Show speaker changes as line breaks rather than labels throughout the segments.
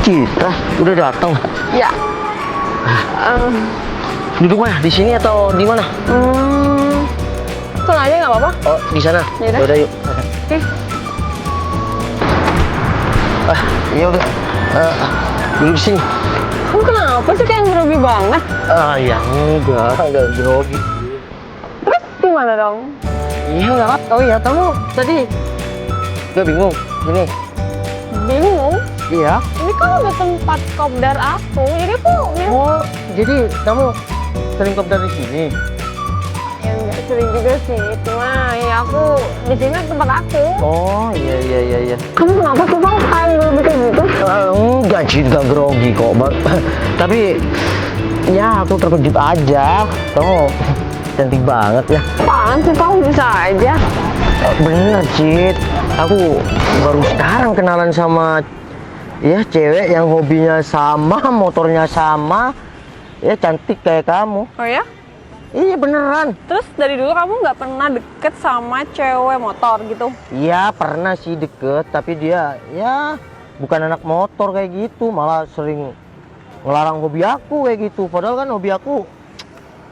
Citra, udah datang.
Ya.
Duduk mana? Di sini atau di mana?
Sana aja nggak apa-apa.
Oh, di sana.
Yaudah.
Yaudah, yuk.
Oke.
Iya udah. Duduk di sini.
Kamu kenapa sih kayak grogi banget?
Ya enggak grogi.
Terus gimana dong?
Iya enggak apa. Oh iya, kamu tadi gak bingung? Gini.
Bingung?
Iya.
Ini kan udah tempat kopdar aku, jadi aku
Oh, jadi kamu sering kopdar di sini?
ya nggak sering juga sih, cuma ya aku di sini tempat aku.
Oh, iya.
Kamu kenapa sih bang kayak grogi kayak gitu?
Enggak, Cinta grogi kok. Tapi ya aku terkejut aja. Kamu cantik banget ya.
Apaan sih kamu bisa aja?
Bener, Cit. Aku baru sekarang kenalan sama ya cewek yang hobinya sama, motornya sama, ya cantik kayak kamu.
Oh ya?
Iya beneran.
Terus dari dulu kamu nggak pernah deket sama cewek motor gitu?
Iya pernah sih deket, tapi dia ya bukan anak motor kayak gitu, malah sering ngelarang hobi aku kayak gitu. Padahal kan hobi aku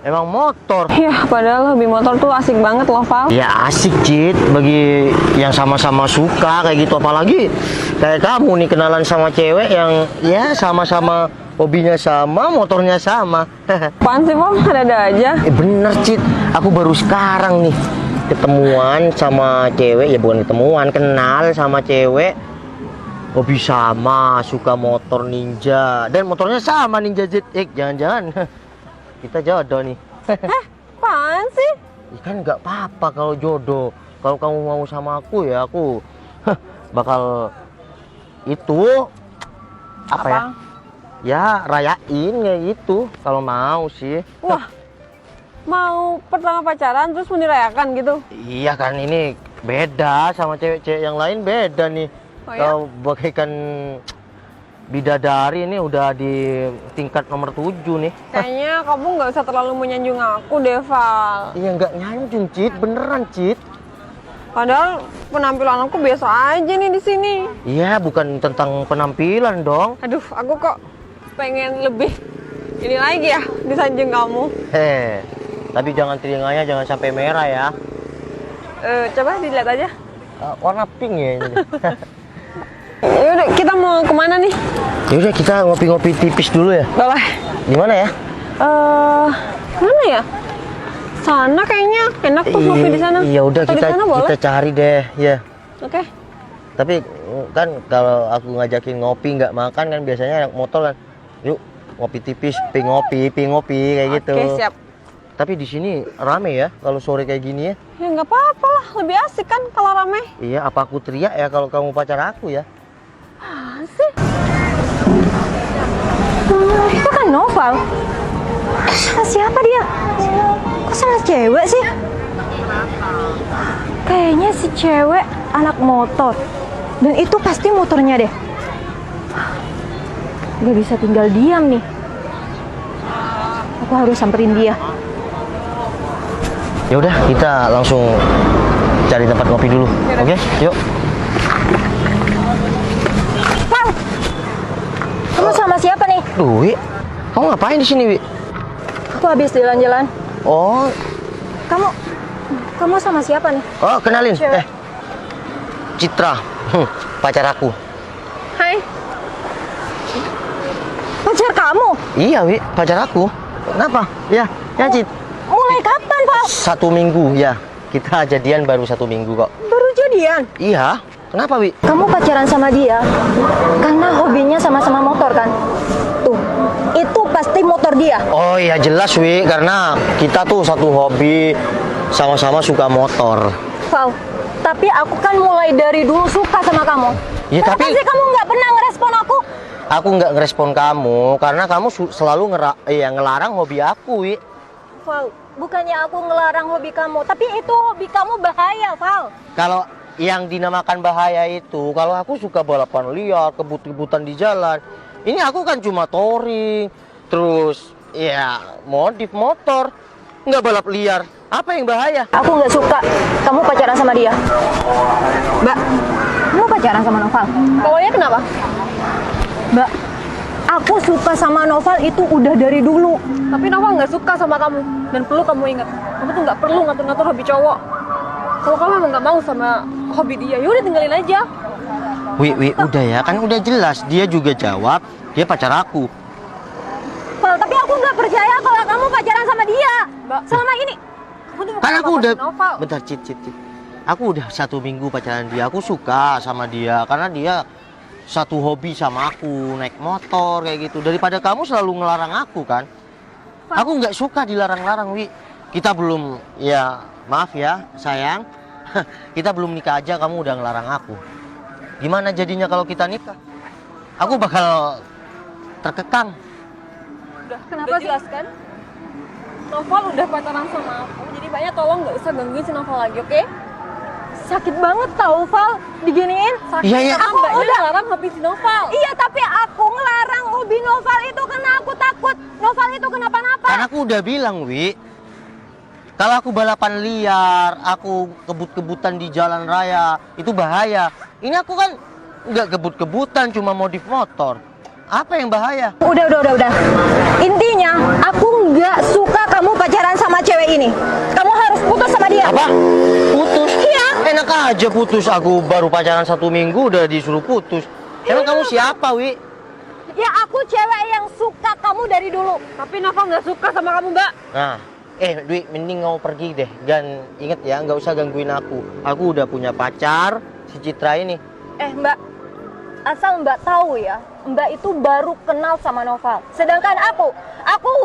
emang motor.
Iya, padahal hobi motor tuh asik banget loh, Val.
Ya asik, Cit, bagi yang sama-sama suka kayak gitu. Apalagi kayak kamu nih kenalan sama cewek yang ya sama-sama hobinya sama, motornya sama.
Apaan sih, Bang? Ada-ada aja.
Bener, Cit, aku baru sekarang nih ketemuan sama cewek. Ya bukan ketemuan, kenal sama cewek hobi sama, suka motor Ninja. Dan motornya sama, Ninja ZX. Jangan-jangan kita jodoh nih.
Apaan sih?
Ya kan nggak apa-apa kalau jodoh. Kalau kamu mau sama aku ya aku bakal itu apa ya? Ya rayain kayak gitu kalau mau sih.
Wah, mau pertama pacaran terus mau dirayakan gitu?
Iya kan ini beda sama cewek-cewek yang lain, beda nih.
Oh ya?
Kalau bagaikan bidadari ini udah di tingkat nomor 7 nih.
Kayaknya kamu nggak usah terlalu menyanjung aku deh, Val.
Iya nggak nyanjung, Cit, beneran, Cit.
Padahal penampilan aku biasa aja nih di sini.
Iya, bukan tentang penampilan dong.
Aduh, aku kok pengen lebih ini lagi ya disanjung kamu.
Tapi jangan telinganya jangan sampai merah ya.
Coba dilihat aja.
Warna pink ya ini.
Yaudah, kita mau kemana nih?
Yaudah kita ngopi-ngopi tipis dulu ya.
Boleh.
Di mana ya?
Mana ya? Sana kayaknya enak tuh ngopi di sana.
Iya udah
Atau di sana boleh?
kita cari deh ya.
Oke.
Tapi kan kalau aku ngajakin ngopi nggak makan kan biasanya anak motor kan. Yuk ngopi tipis, pi ngopi kayak gitu.
Oke, siap.
Tapi di sini rame ya kalau sore kayak gini ya.
Ya nggak apa-apa lah, lebih asik kan kalau rame.
Iya, apa aku teriak ya kalau kamu pacar aku ya?
Sih? Itu kan Noval. Sama siapa dia? Kok sama cewek sih? Kayaknya si cewek anak motor. Dan itu pasti motornya deh. Gak bisa tinggal diam nih. Aku harus samperin dia.
Ya udah, kita langsung cari tempat ngopi dulu. Oke, yuk.
Val, kamu sama siapa nih?
Wi, kamu ngapain di sini, Wi?
Aku habis jalan-jalan.
Oh,
Kamu sama siapa nih?
oh kenalin.
Cewek.
Citra, pacar aku.
Hai. Pacar kamu?
Iya, Wi, pacar aku. Kenapa? Ya, Cit.
Mulai kapan, Val?
1 minggu ya. Kita jadian baru 1 minggu kok.
Baru jadian?
Iya. Kenapa, Wi?
Kamu pacaran sama dia karena hobinya sama-sama motor kan? Tuh, itu pasti motor dia.
Oh iya jelas, Wi, karena kita tuh satu hobi, sama-sama suka motor.
Val, tapi aku kan mulai dari dulu suka sama kamu.
Ya,
Kenapa
tapi
sih kamu nggak pernah ngerespon aku?
aku nggak ngerespon kamu karena kamu selalu ngelarang hobi aku, Wi.
Val, bukannya aku ngelarang hobi kamu, tapi itu hobi kamu bahaya, Val.
Kalau yang dinamakan bahaya itu, kalau aku suka balapan liar, kebut-kebutan di jalan. Ini aku kan cuma touring, terus ya modif motor, nggak balap liar. Apa yang bahaya?
Aku nggak suka kamu pacaran sama dia. Mbak, kamu pacaran sama Noval? Kalau ya kenapa? Mbak, aku suka sama Noval itu udah dari dulu.
Tapi Noval nggak suka sama kamu. Dan perlu kamu ingat, kamu tuh nggak perlu ngatur-ngatur hobi cowok. Kalau kamu emang nggak mau sama hobi dia, yaudah tinggalin aja.
Wi, udah ya, kan udah jelas. Dia juga jawab, dia pacar aku.
Val, tapi aku nggak percaya kalau kamu pacaran sama dia.
Mbak.
Selama ini.
Kamu tuh bukan
Kan aku
apa-apa
udah,
si Noval.
bentar, Cit. Aku udah 1 minggu pacaran dia. Aku suka sama dia karena dia satu hobi sama aku, naik motor kayak gitu. Daripada kamu selalu ngelarang aku kan. Aku nggak suka dilarang-larang, Wi. Kita belum, ya maaf ya sayang, kita belum nikah aja kamu udah ngelarang aku. Gimana jadinya kalau kita nikah? Aku bakal terkekang.
Udah jelas kan? Noval udah pacaran sama aku, jadi banyak tolong nggak usah gangguin si Noval lagi, oke?
Sakit banget tau, Val, diginiin.
Sakit
Iya.
karena
Aku
mbaknya
udah-
ngelarang hobi si Noval.
Iya, tapi aku ngelarang hobi Noval itu karena aku takut Noval itu kenapa-napa.
Karena aku udah bilang, Wi, kalau aku balapan liar, aku kebut-kebutan di jalan raya, itu bahaya. Ini aku kan nggak kebut-kebutan, cuma modif motor. Apa yang bahaya?
Udah. Intinya, aku nggak suka kamu pacaran sama cewek ini. Kamu harus putus sama dia.
Apa? Putus?
Iya.
Enak aja putus. Aku baru pacaran 1 minggu udah disuruh putus. Emang kamu siapa, Wi?
Ya, aku cewek yang suka kamu dari dulu.
Tapi Noval nggak suka sama kamu, Mbak.
Nah, Dwi, mending kamu pergi deh. Dan inget ya, nggak usah gangguin aku. Aku udah punya pacar, si Citra ini.
Mbak, asal Mbak tahu ya, Mbak itu baru kenal sama Noval. Sedangkan aku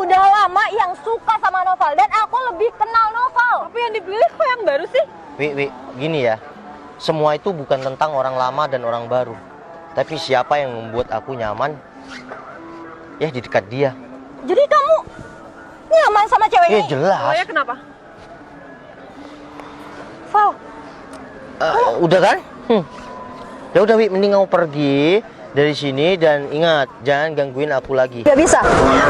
udah lama yang suka sama Noval dan aku lebih kenal Noval.
Tapi yang dipilih kok yang baru sih?
Wi, gini ya. Semua itu bukan tentang orang lama dan orang baru. Tapi siapa yang membuat aku nyaman? Ya, di dekat dia.
Jadi kamu nyaman sama cewek ini?
Jelas.
Oh ya kenapa?
Val,
Udah kan? Ya udah, Wi, mending kamu pergi dari sini dan ingat, jangan gangguin aku lagi.
gak bisa.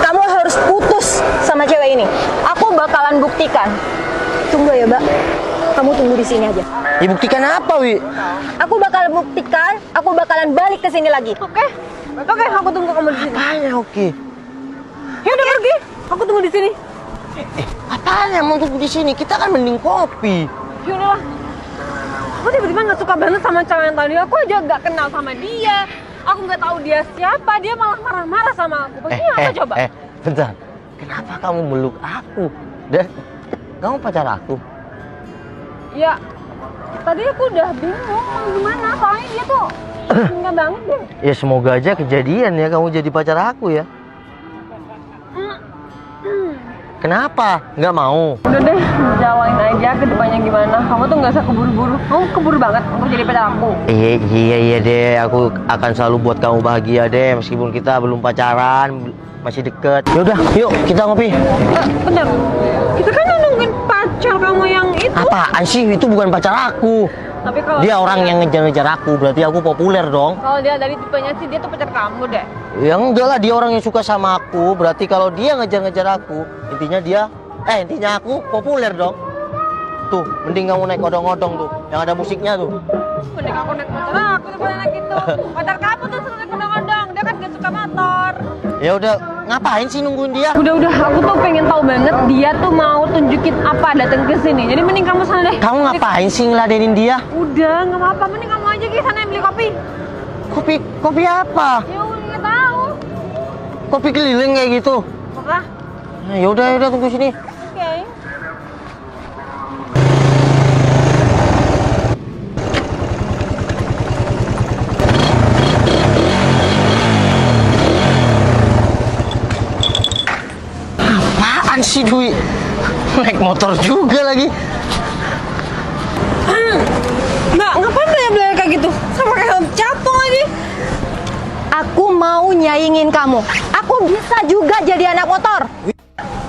Kamu harus putus sama cewek ini. Aku bakalan buktikan. Tunggu ya, Mbak. Kamu tunggu di sini aja.
Ya buktikan apa, Wi?
Aku bakalan buktikan, aku bakalan balik ke sini lagi.
Oke, aku tunggu kamu di sini.
Apanya oke?
Ya udah pergi, aku tunggu di sini.
Apaan yang mau tunggu di sini? Kita kan mending kopi.
Ya udahlah. Aku tiba-tiba nggak suka banget sama cewek yang tadi. Aku aja nggak kenal sama dia. Aku nggak tahu dia siapa. Dia malah marah-marah sama aku. Bagaimana apa coba?
Bentar. Kenapa kamu meluk aku? Dan kamu pacar aku?
Ya, tadi aku udah bingung mau gimana. Soalnya dia tuh enggak banget deh.
Ya semoga aja kejadian ya kamu jadi pacar aku ya. Kenapa? Nggak mau?
Udah deh, jalanin aja ke depannya gimana. Kamu tuh nggak usah keburu-buru. Kamu keburu banget untuk jadi pacar aku.
Iya deh, aku akan selalu buat kamu bahagia deh meskipun kita belum pacaran, masih deket. Yaudah, yuk kita ngopi.
Bentar, kita kan nungguin pacar kamu yang itu.
Apaan sih? Itu bukan pacar aku.
Tapi kalau
Dia orang yang ngejar-ngejar aku, berarti aku populer dong.
Kalau dia dari tipenya sih dia tuh pacar kamu deh.
Ya enggak lah, dia orang yang suka sama aku. Berarti kalau dia ngejar-ngejar aku, intinya aku populer dong. Tuh, mending kamu naik odong-odong tuh, yang ada musiknya tuh.
Mending aku naik motor aku daripada naik itu. Pacar kamu tuh suka naik ondong-ondong, dia kan gak suka motor.
Ya udah, ngapain sih nungguin dia?
Udah, aku tuh pengen tahu banget dia tuh mau tunjukin apa datang ke sini. Jadi mending kamu sana deh.
Kamu ngapain sih ngeladenin dia?
Udah, nggak apa-apa. Mending kamu aja ke sana yang beli kopi.
Kopi apa?
Ya udah nggak tahu.
Kopi keliling kayak gitu.
Apa?
Nah, ya udah tunggu sini.
Oke.
Apaan sih Dwi? Naik motor juga lagi.
Nggak, ngapain beli kayak gitu? Sama kayak capung lagi.
Aku mau nyaingin kamu. Aku bisa juga jadi anak motor.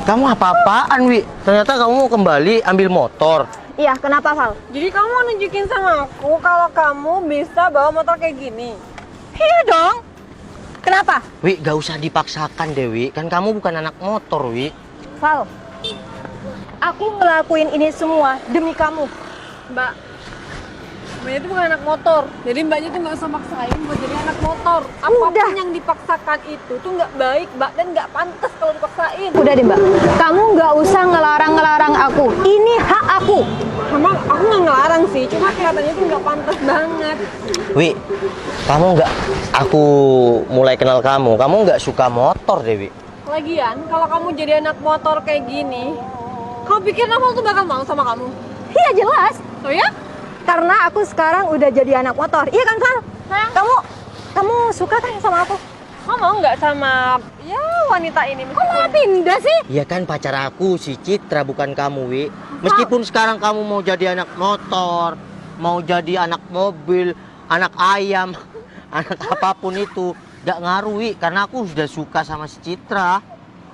Kamu apa-apaan, Wi? Ternyata kamu mau kembali ambil motor.
Iya, kenapa, Val?
Jadi kamu mau nunjukin sama aku kalau kamu bisa bawa motor kayak gini?
Iya dong. Kenapa?
Wi, gak usah dipaksakan deh, Wi. Kan kamu bukan anak motor, Wi.
Val, aku ngelakuin ini semua demi kamu.
Mbak, Mbaknya itu bukan anak motor. Jadi mbaknya tuh nggak usah maksain buat jadi anak motor. Apapun
Udah.
yang dipaksakan itu tuh nggak baik, Mbak, dan nggak pantas kalau dipaksain.
Udah deh Mbak, kamu nggak usah ngelarang-ngelarang aku. Ini hak aku.
Memang aku nggak ngelarang sih, cuma kelihatannya tuh nggak pantas banget.
Wi, kamu nggak, aku mulai kenal kamu nggak suka motor deh, Wi.
Lagian, kalau kamu jadi anak motor kayak gini, kamu pikir Novel tuh bakal mau sama kamu?
Iya jelas.
Oh ya?
Karena aku sekarang udah jadi anak motor. Iya kan, Val?
Hah?
Kamu suka kan sama aku?
Kamu mau nggak sama ya wanita ini?
Kok malah pindah sih?
Iya kan pacar aku si Citra, bukan kamu, Wi. Meskipun sekarang kamu mau jadi anak motor, mau jadi anak mobil, anak ayam, anak apapun itu, gak ngaruh, Wi. Karena aku sudah suka sama si Citra.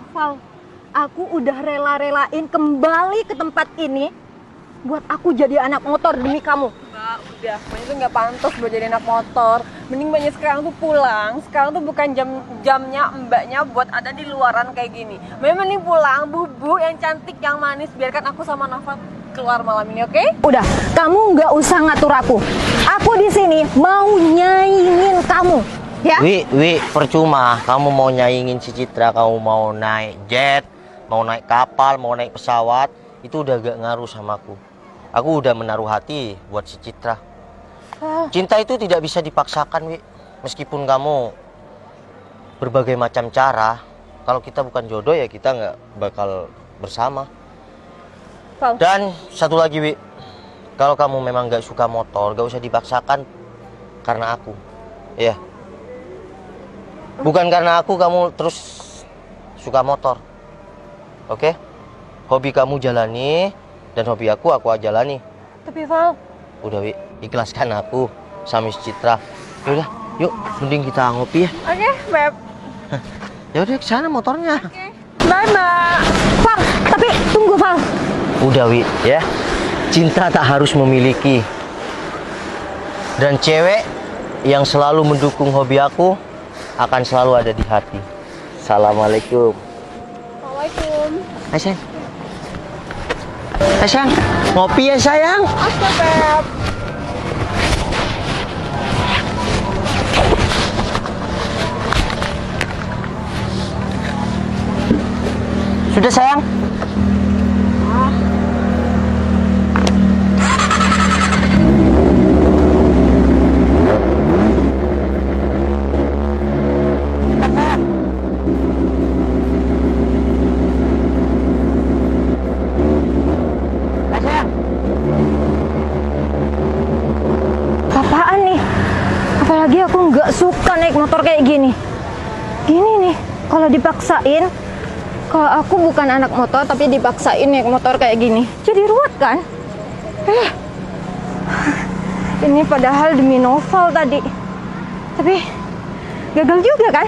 Val, aku udah rela-relain kembali ke tempat ini buat aku jadi anak motor demi kamu.
Mbak, udah, mbaknya tuh nggak pantas buat jadi anak motor. Mending mbaknya sekarang tuh pulang. Sekarang tuh bukan jamnya mbaknya buat ada di luaran kayak gini. Mbaknya mending pulang, bubu yang cantik, yang manis. Biarkan aku sama Novel keluar malam ini, oke?
Udah, kamu nggak usah ngatur aku. Aku di sini mau nyaingin kamu, ya?
Wi, percuma. Kamu mau nyaingin si Citra, kamu mau naik jet, mau naik kapal, mau naik pesawat, itu udah gak ngaruh sama aku. Aku udah menaruh hati buat si Citra. Cinta itu tidak bisa dipaksakan, Wi. Meskipun kamu berbagai macam cara, kalau kita bukan jodoh ya kita nggak bakal bersama.
Val.
Dan satu lagi, Wi, kalau kamu memang nggak suka motor, gak usah dipaksakan karena aku. Iya. Bukan karena aku kamu terus suka motor. Oke? Hobi kamu jalani dan hobi aku jalani.
Tapi Val,
Udah, Wi, ikhlaskan aku sama si Citra. Udah, yuk, mending kita ngopi ya.
Oke, Beb.
Ya udah ke sana motornya.
Bye, Mbak.
Val, tapi tunggu Val.
Udah, Wi, ya. Cinta tak harus memiliki. Dan cewek yang selalu mendukung hobi aku akan selalu ada di hati. Assalamualaikum.
Assalamualaikum.
Hai, sayang. Hai, sayang. Ngopi ya, sayang.
Oke, Beb.
Sudah, sayang?
Apaan nih? Apalagi aku nggak suka naik motor kayak gini. Gini nih, kalau dipaksain, kalau aku bukan anak motor tapi dipaksain naik motor kayak gini, jadi ruwet kan? Ini padahal demi Novel tadi, tapi gagal juga kan?